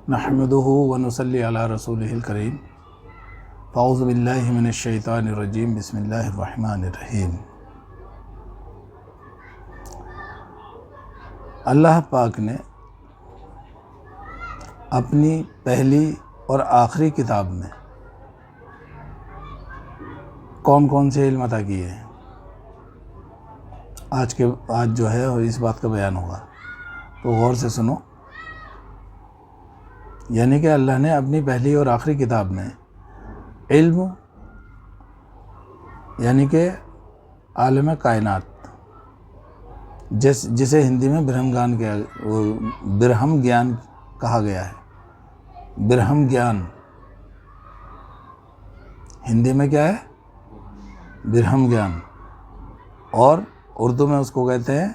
نحمدہ ونصلی علی رسولہ الکریم اعوذ باللہ من الشیطان الرجیم بسم اللہ الرحمن الرحیم۔ اللہ پاک نے اپنی پہلی اور آخری کتاب میں کون کون سے علم عطا کیے ہیں، آج جو ہے اس بات کا بیان ہوگا، تو غور سے سنو۔ یعنی کہ اللہ نے اپنی پہلی اور آخری کتاب میں علم یعنی کہ عالم کائنات جسے ہندی میں برہم گیان کہا گیا ہے۔ برہم گیان ہندی میں کیا ہے؟ برہم گیان، اور اردو میں اس کو کہتے ہیں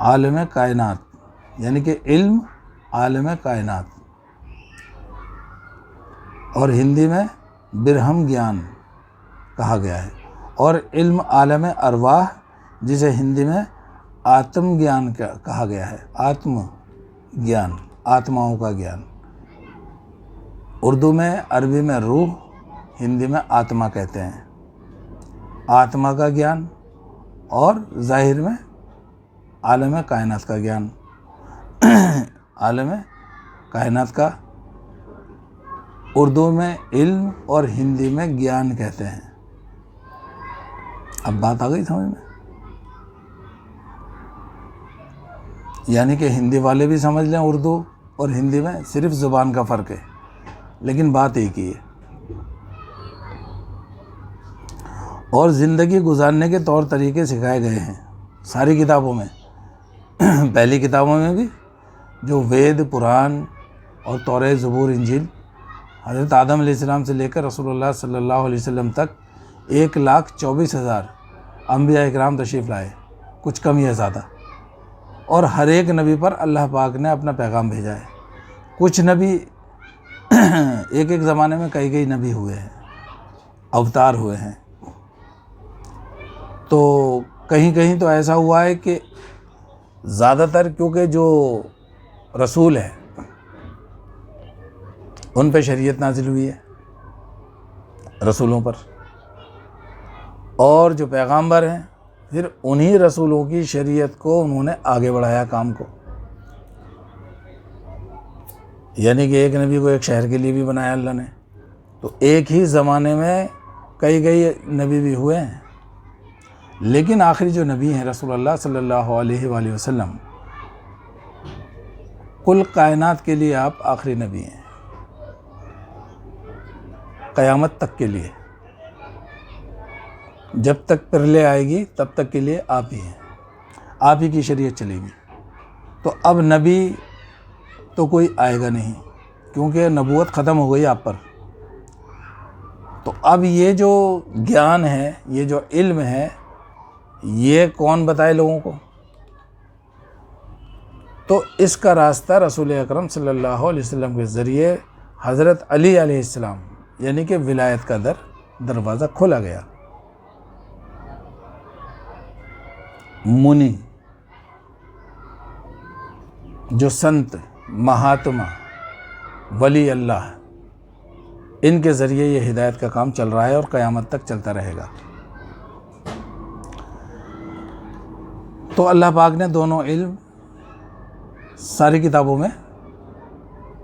عالم کائنات، یعنی کہ علم عالم کائنات، اور ہندی میں برہم گیان کہا گیا ہے۔ اور علم عالم ارواح جسے ہندی میں آتم گیان کہا گیا ہے۔ آتم گیان، آتماؤں کا گیان، اردو میں، عربی میں روح، ہندی میں آتما کہتے ہیں۔ آتما کا گیان اور ظاہر میں عالم کائنات کا گیان۔ عالم کائنات کا اردو میں علم اور ہندی میں گیان کہتے ہیں۔ اب بات آ گئی سمجھ میں؟ یعنی کہ ہندی والے بھی سمجھ لیں اردو اور ہندی میں صرف زبان کا فرق ہے، لیکن بات ایک ہی ہے۔ اور زندگی گزارنے کے طور طریقے سکھائے گئے ہیں ساری کتابوں میں۔ پہلی کتابوں میں بھی جو وید، پران اور تورات، زبور، انجیل، حضرت آدم علیہ السلام سے لے کر رسول اللہ صلی اللہ علیہ وسلم تک 1,24,000 انبیاء اکرام تشریف لائے، کچھ کم یا زیادہ، اور ہر ایک نبی پر اللہ پاک نے اپنا پیغام بھیجا ہے۔ کچھ نبی ایک زمانے میں کئی نبی ہوئے ہیں، اوتار ہوئے ہیں۔ تو کہیں تو ایسا ہوا ہے کہ زیادہ تر کیونکہ جو رسول ہیں ان پہ شریعت نازل ہوئی ہے، رسولوں پر، اور جو پیغامبر ہیں پھر انہی رسولوں کی شریعت کو انہوں نے آگے بڑھایا کام کو۔ یعنی کہ ایک نبی کو ایک شہر کے لیے بھی بنایا اللہ نے، تو ایک ہی زمانے میں کئی نبی بھی ہوئے ہیں، لیکن آخری جو نبی ہیں رسول اللہ صلی اللہ علیہ وآلہ وسلم، کل کائنات کے لیے آپ آخری نبی ہیں، قیامت تک کے لیے، جب تک پرلے آئے گی تب تک کے لیے آپ ہی ہیں، آپ ہی کی شریعت چلے گی۔ تو اب نبی تو کوئی آئے گا نہیں، کیونکہ نبوت ختم ہو گئی آپ پر۔ تو اب یہ جو گیان ہے، یہ جو علم ہے، یہ کون بتائے لوگوں کو؟ تو اس کا راستہ رسول اکرم صلی اللہ علیہ وسلم کے ذریعے حضرت علی علیہ السلام، یعنی کہ ولایت کا دروازہ کھولا گیا۔ منی، جو سنت، مہاتما، ولی اللہ، ان کے ذریعے یہ ہدایت کا کام چل رہا ہے اور قیامت تک چلتا رہے گا۔ تو اللہ پاک نے دونوں علم ساری کتابوں میں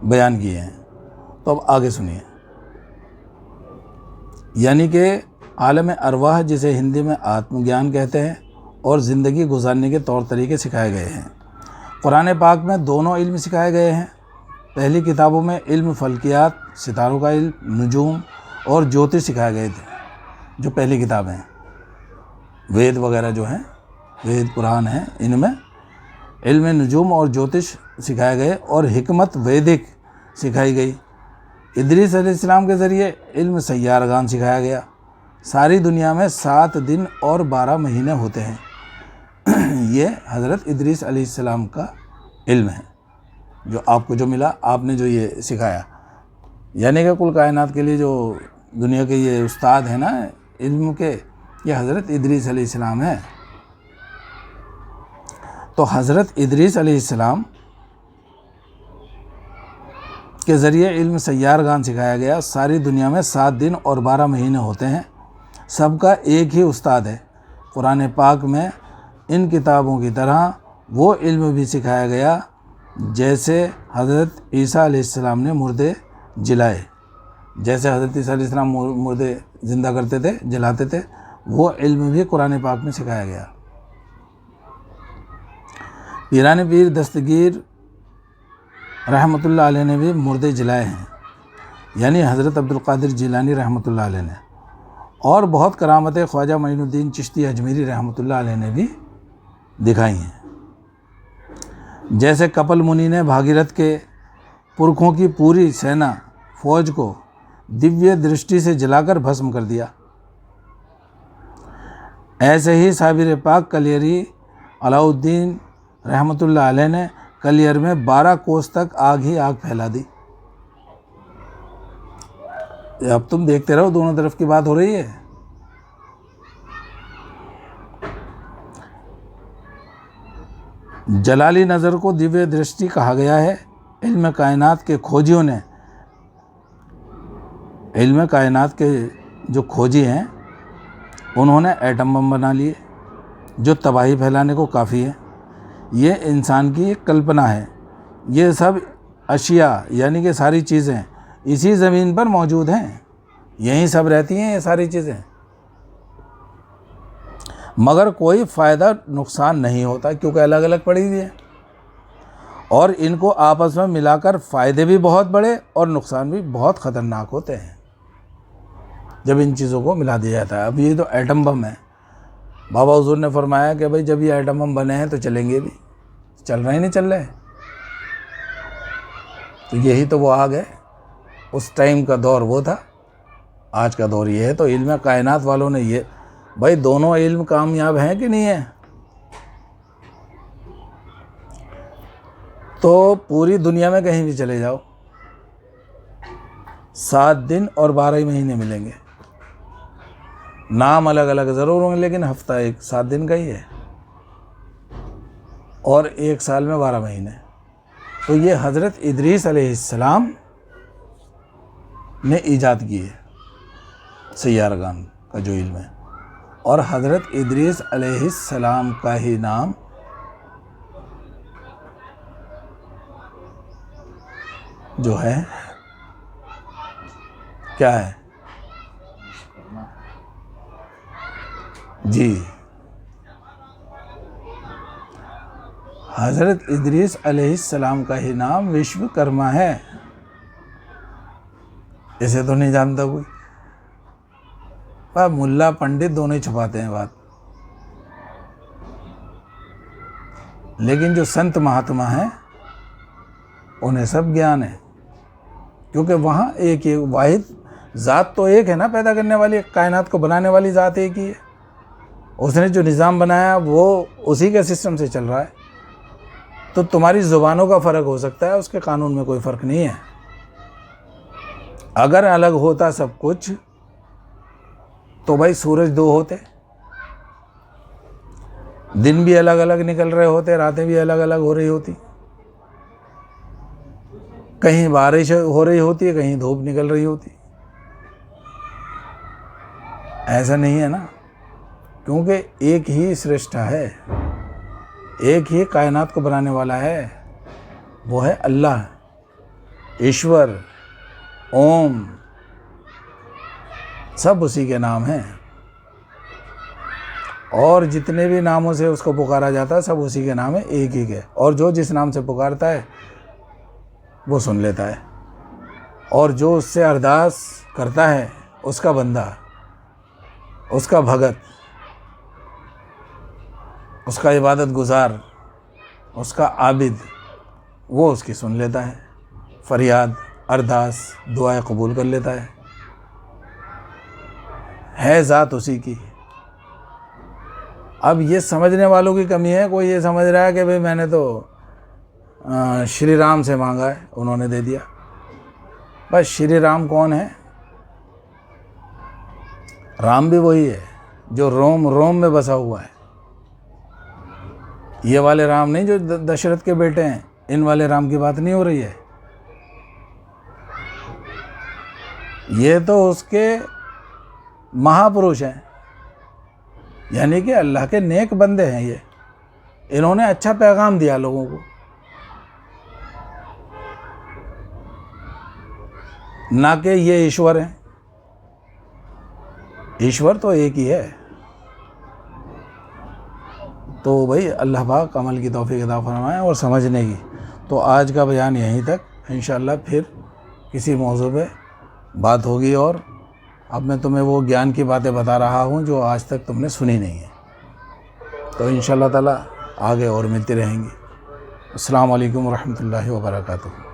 بیان کیے ہیں۔ تو اب آگے سنیے۔ یعنی کہ عالم ارواح جسے ہندی میں آتم گیان کہتے ہیں، اور زندگی گزارنے کے طور طریقے سکھائے گئے ہیں۔ قرآن پاک میں دونوں علم سکھائے گئے ہیں۔ پہلی کتابوں میں علم فلکیات، ستاروں کا علم، نجوم اور جوتش سکھائے گئے تھے، جو پہلی کتابیں ہیں۔ وید وغیرہ جو ہیں، وید پران ہیں، ان میں علم نجوم اور جوتش سکھائے گئے، اور حکمت ویدک سکھائی گئی۔ ادریس علیہ السلام کے ذریعے علم سیارگان سکھایا گیا۔ ساری دنیا میں 7 دن اور 12 مہینے ہوتے ہیں، یہ حضرت ادریس علیہ السلام کا علم ہے، جو آپ کو جو ملا، آپ نے جو یہ سکھایا۔ یعنی کہ کل کائنات کے لیے جو دنیا کے یہ استاد ہیں نا علم کے، یہ حضرت ادریس علیہ السلام ہیں۔ تو حضرت ادریس علیہ السلام کے ذریعے علم سیارگان سکھایا گیا۔ ساری دنیا میں 7 دن اور 12 مہینے ہوتے ہیں، سب کا ایک ہی استاد ہے۔ قرآن پاک میں ان کتابوں کی طرح وہ علم بھی سکھایا گیا جیسے حضرت عیسیٰ علیہ السلام نے مردے جلائے، جیسے حضرت عیسیٰ علیہ السلام مردے زندہ کرتے تھے، جلاتے تھے، وہ علم بھی قرآن پاک میں سکھایا گیا۔ پیران پیر دستگیر رحمۃ اللہ علیہ نے بھی مردے جلائے ہیں، یعنی حضرت عبد القادر جیلانی رحمۃ اللہ علیہ نے، اور بہت کرامتیں خواجہ معین الدین چشتی اجمیری رحمۃ اللہ علیہ نے بھی دکھائی ہیں۔ جیسے کپل منی نے بھاگیرتھ کے پرکھوں کی پوری سینا فوج کو دیویہ درشٹی سے جلا کر بھسم کر دیا، ایسے ہی صابر پاک کلیری علاء الدین رحمۃ اللہ علیہ نے کلیر میں 12 کوس تک آگ ہی آگ پھیلا دی۔ اب تم دیکھتے رہو، دونوں طرف کی بات ہو رہی ہے۔ جلالی نظر کو دیویہ درشٹی کہا گیا ہے۔ علم کائنات کے کھوجیوں نے، علم کائنات کے جو کھوجی ہیں، انہوں نے ایٹم بم بنا لیے جو تباہی پھیلانے کو کافی ہے۔ یہ انسان کی ایک کلپنا ہے۔ یہ سب اشیاء یعنی کہ ساری چیزیں اسی زمین پر موجود ہیں، یہیں سب رہتی ہیں یہ ساری چیزیں، مگر کوئی فائدہ نقصان نہیں ہوتا کیونکہ الگ الگ پڑی ہوئی ہیں، اور ان کو آپس میں ملا کر فائدے بھی بہت بڑے اور نقصان بھی بہت خطرناک ہوتے ہیں جب ان چیزوں کو ملا دیا جاتا ہے۔ اب یہ تو ایٹم بم ہے، بابا حضور نے فرمایا کہ بھائی جب یہ ایٹم بم بنے ہیں تو چلیں گے بھی، چل رہے ہیں نہیں چل رہے، تو یہی تو وہ آگ ہے۔ اس ٹائم کا دور وہ تھا، آج کا دور یہ ہے۔ تو علم کائنات والوں نے یہ، بھائی دونوں علم کامیاب ہیں کہ نہیں ہیں؟ تو پوری دنیا میں کہیں بھی چلے جاؤ، 7 دن اور 12 مہینے ملیں گے، نام الگ الگ ضرور ہوں گے لیکن ہفتہ ایک 7 دن کا ہی ہے، اور ایک سال میں 12 مہینے۔ تو یہ حضرت ادریس علیہ السلام نے ایجاد کی ہے سیارگان کا جو علم ہے، اور حضرت ادریس علیہ السلام کا ہی نام جو ہے کیا ہے؟ جی، حضرت ادریس علیہ السلام کا ہی نام وشوکرما ہے۔ اسے تو نہیں جانتا کوئی، ملا پنڈت دونوں ہی چھپاتے ہیں بات، لیکن جو سنت مہاتما ہیں انہیں سب گیان ہے، کیونکہ وہاں ایک واحد ذات تو ایک ہے نا، پیدا کرنے والی، کائنات کو بنانے والی ذات ایک ہی ہے۔ اس نے جو نظام بنایا وہ اسی کے سسٹم سے چل رہا ہے۔ تو تمہاری زبانوں کا فرق ہو سکتا ہے، اس کے قانون میں کوئی فرق نہیں ہے۔ اگر الگ ہوتا سب کچھ تو بھائی سورج 2 ہوتے، دن بھی الگ الگ نکل رہے ہوتے، راتیں بھی الگ الگ ہو رہی ہوتی، کہیں بارش ہو رہی ہوتی ہے، کہیں دھوپ نکل رہی ہوتی۔ ایسا نہیں ہے نا، کیونکہ ایک ہی سرشٹا ہے، ایک ہی کائنات کو بنانے والا ہے، وہ ہے اللہ، ایشور، اوم، سب اسی کے نام ہیں، اور جتنے بھی ناموں سے اس کو پکارا جاتا ہے سب اسی کے نام ہے، ایک ہی کے، اور جو جس نام سے پکارتا ہے وہ سن لیتا ہے، اور جو اس سے ارداس کرتا ہے اس کا بندہ، اس کا بھگت، اس کا عبادت گزار، اس کا عابد، وہ اس کی سن لیتا ہے، فریاد، ارداس، دعائیں قبول کر لیتا ہے ذات اسی کی۔ اب یہ سمجھنے والوں کی کمی ہے، کوئی یہ سمجھ رہا ہے کہ بھئی میں نے تو شری رام سے مانگا ہے انہوں نے دے دیا۔ بس شری رام کون ہے؟ رام بھی وہی ہے جو روم میں بسا ہوا ہے، یہ والے رام نہیں جو دشرتھ کے بیٹے ہیں، ان والے رام کی بات نہیں ہو رہی ہے۔ یہ تو اس کے مہاپروش ہیں، یعنی کہ اللہ کے نیک بندے ہیں، یہ انہوں نے اچھا پیغام دیا لوگوں کو، نہ کہ یہ ایشور ہیں۔ ایشور تو ایک ہی ہے۔ تو بھائی اللہ پاک عمل کی توفیق عطا فرمائے اور سمجھنے کی۔ تو آج کا بیان یہیں تک، انشاءاللہ پھر کسی موضوع پہ بات ہوگی، اور اب میں تمہیں وہ گیان کی باتیں بتا رہا ہوں جو آج تک تم نے سنی نہیں ہیں۔ تو انشاءاللہ تعالی آگے اور ملتے رہیں گے۔ السلام علیکم ورحمۃ اللہ وبرکاتہ۔